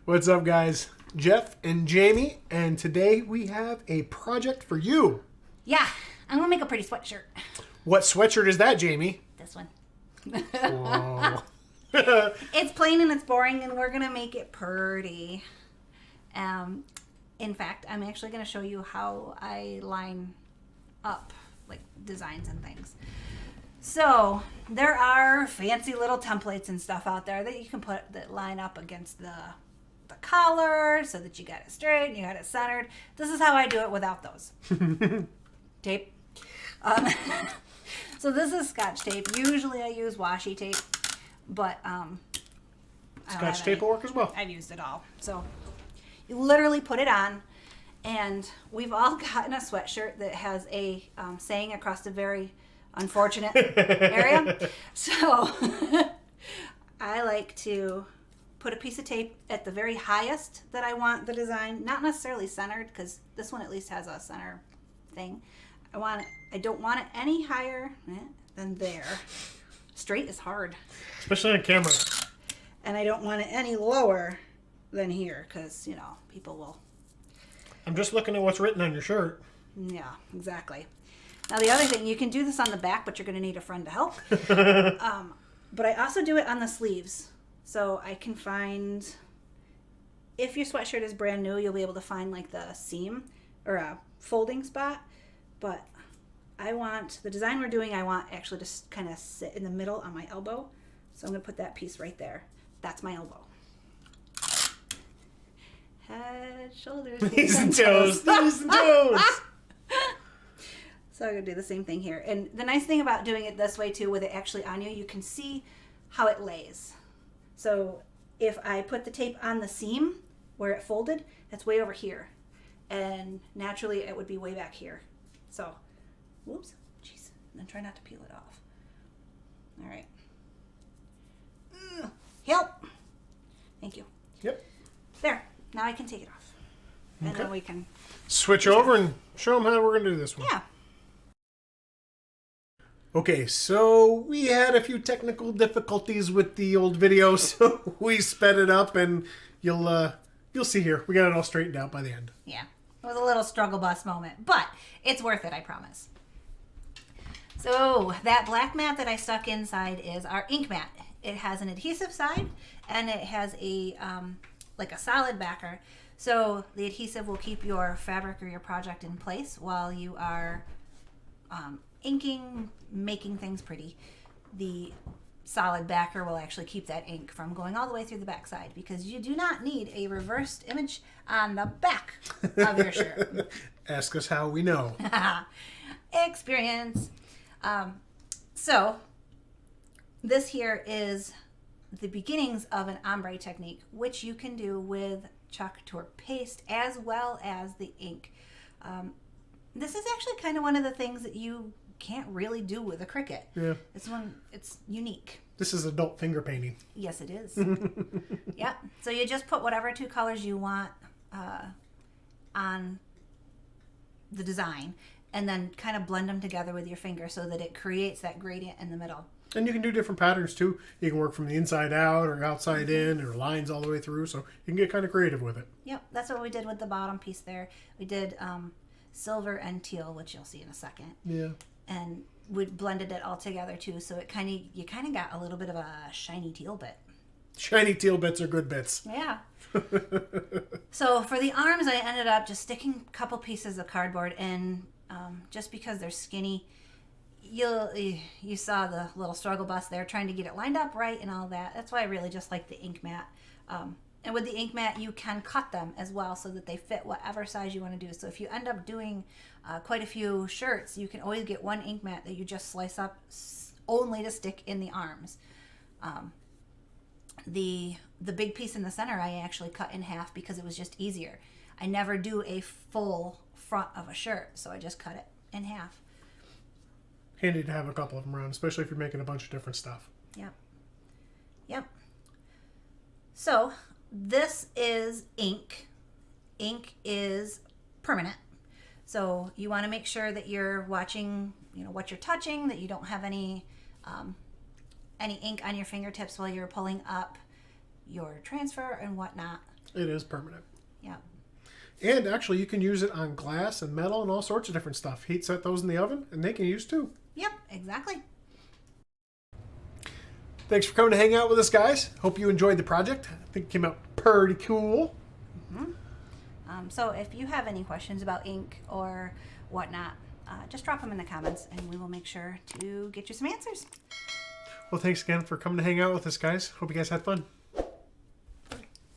What's up, guys? Jeff and Jamie, and today we have a project for you. Yeah, I'm gonna make a pretty sweatshirt. What sweatshirt is that, Jamie? This one. Whoa. It's plain and it's boring, and we're gonna make it pretty. In fact, I'm actually gonna show you how I line up like designs and things. So there are fancy little templates and stuff out there that you can put that line up against the collar so that you got it straight and you got it centered. This is how I do it without those. Tape. So this is Scotch tape. Usually I use washi tape, but Scotch tape will work as well. I've used it all. So you literally put it on, and we've all gotten a sweatshirt that has a saying across a very unfortunate area. So I like to put a piece of tape at the very highest that I want the design, not necessarily centered, because this one at least has a center thing. I don't want it any higher than there. Straight is hard, especially on camera. and I don't want it any lower than here, because people will. I'm just looking at what's written on your shirt. Yeah, exactly. Now the other thing, you can do this on the back, but you're going to need a friend to help. But I also do it on the sleeves. So I can find, if your sweatshirt is brand new, you'll be able to find like the seam or a folding spot. But the design we're doing, I want actually to kind of sit in the middle on my elbow. So I'm going to put that piece right there. That's my elbow. Head, shoulders, knees and toes. Knees and toes. So I'm going to do the same thing here. And the nice thing about doing it this way too, with it actually on you, you can see how it lays. So if I put the tape on the seam where it folded, that's way over here. And naturally it would be way back here. So, whoops, jeez. And then try not to peel it off. All right. Help. Thank you. Yep. There. Now I can take it off. And then we can switch over and show them how we're going to do this one. Yeah. Okay, so we had a few technical difficulties with the old video, so we sped it up, and you'll see here. We got it all straightened out by the end. Yeah, it was a little struggle bus moment, but it's worth it, I promise. So that black mat that I stuck inside is our ink mat. It has an adhesive side, and it has a like a solid backer. So the adhesive will keep your fabric or your project in place while you are inking, making things pretty. The solid backer will actually keep that ink from going all the way through the back side, because you do not need a reversed image on the back of your shirt. Ask us how we know. Experience. So this here is the beginnings of an ombre technique, which you can do with Chalk Couture paste as well as the ink. This is actually kind of one of the things that you can't really do with a Cricut. Yeah. It's unique. This is adult finger painting. Yes, it is. Yep. So you just put whatever two colors you want on the design, and then kind of blend them together with your finger so that it creates that gradient in the middle. And you can do different patterns too. You can work from the inside out or outside in, or lines all the way through, so you can get kind of creative with it. Yep, that's what we did with the bottom piece there. We did silver and teal, which you'll see in a second. Yeah. And we blended it all together too, so you kind of got a little bit of a shiny teal bit. Shiny teal bits are good bits. Yeah. So for the arms, I ended up just sticking a couple pieces of cardboard in, just because they're skinny. You saw the little struggle bus there, trying to get it lined up right and all that. That's why I really just like the ink mat. And with the ink mat, you can cut them as well so that they fit whatever size you want to do. So if you end up doing quite a few shirts, you can always get one ink mat that you just slice up only to stick in the arms. The big piece in the center I actually cut in half because it was just easier. I never do a full front of a shirt, so I just cut it in half. Handy to have a couple of them around, especially if you're making a bunch of different stuff. Yep. Yep. So this is ink. Ink is permanent. So you want to make sure that you're watching, what you're touching, that you don't have any ink on your fingertips while you're pulling up your transfer and whatnot. It is permanent. Yeah. And actually, you can use it on glass and metal and all sorts of different stuff. Heat set those in the oven, and they can use too. Yep, exactly. Thanks for coming to hang out with us, guys. Hope you enjoyed the project. I think it came out pretty cool. So if you have any questions about ink or whatnot, just drop them in the comments and we will make sure to get you some answers. Well, thanks again for coming to hang out with us, guys. Hope you guys had fun.